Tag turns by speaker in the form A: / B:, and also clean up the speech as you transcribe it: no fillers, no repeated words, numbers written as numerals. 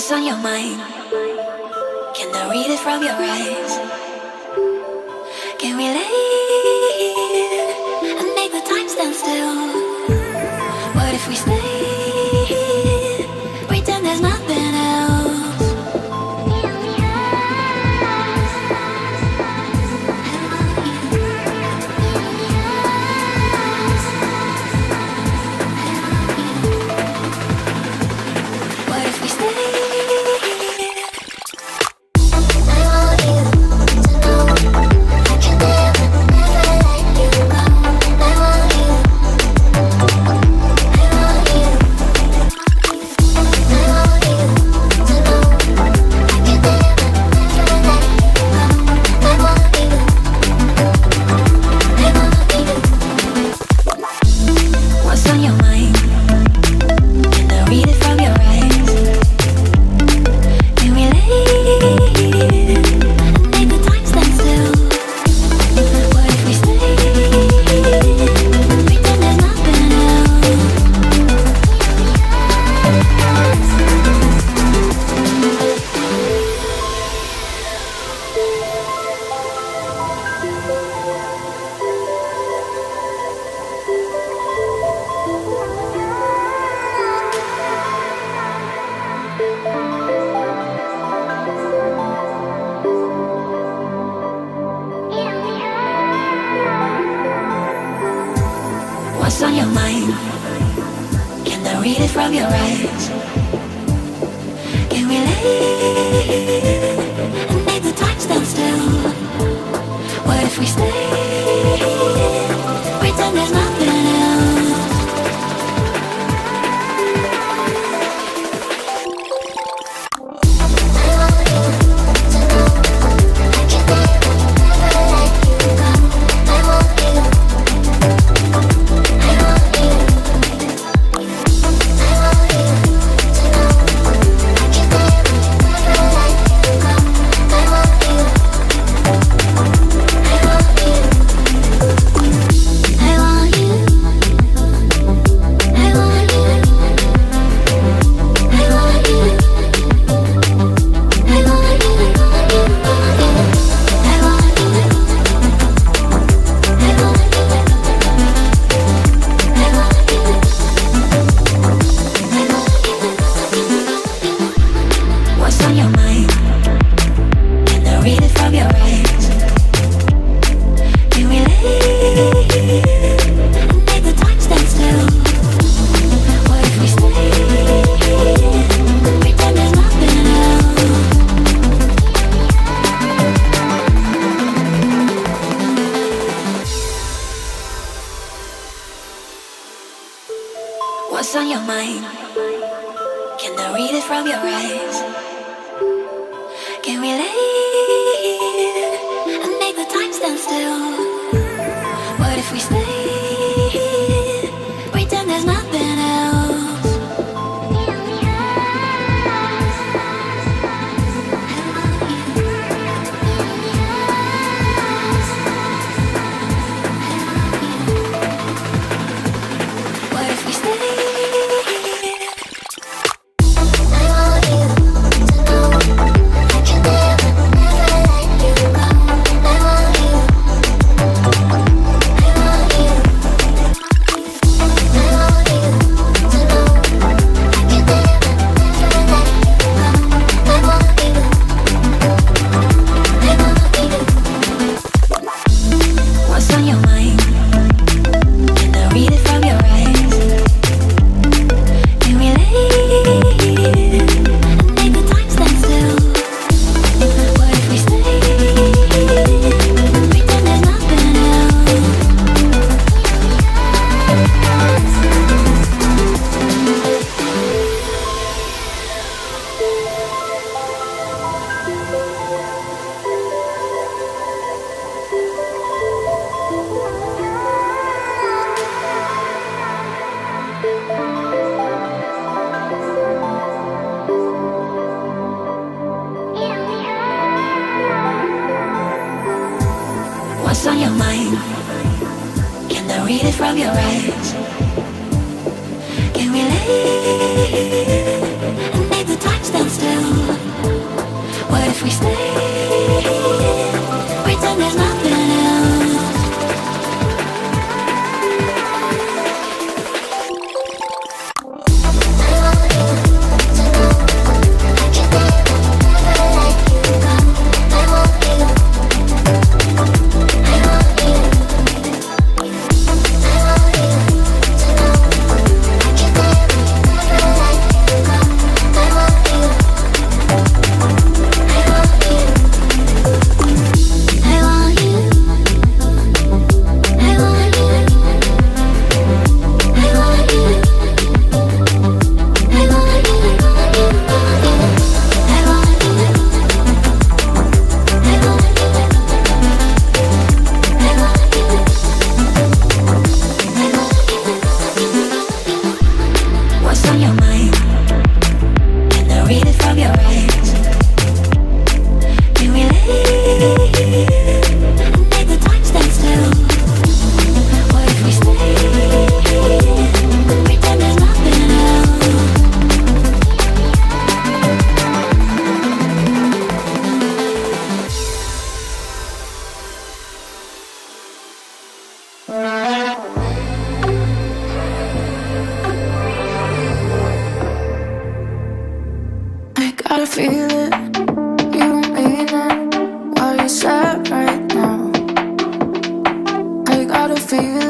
A: What's on your mind? Can I read it from your eyes? Can we leave and make the time stand still? What if we stay, pretend there's nothing else? What if we stay? What's on your mind? Can I read it from your eyes? Can we leave and make the time stand still? What if we stay, pretend there's nothing else? What's on your mind? Can I read it from your eyes? Can we leave and make the time stand still? What if we stay, pretend there's nothing else? What if we stay? What's on your mind? Can I read it from your eyes? Can we leave and make the time stand still? What if we stay, pretend there's nothing else? What's on your mind? Can I read it from your eyes? Can we leave and make the time stand still? What if we stay? Pretend there's nothing else.
B: I feel it, you don't mean it while you're sad right now. I gotta feel it.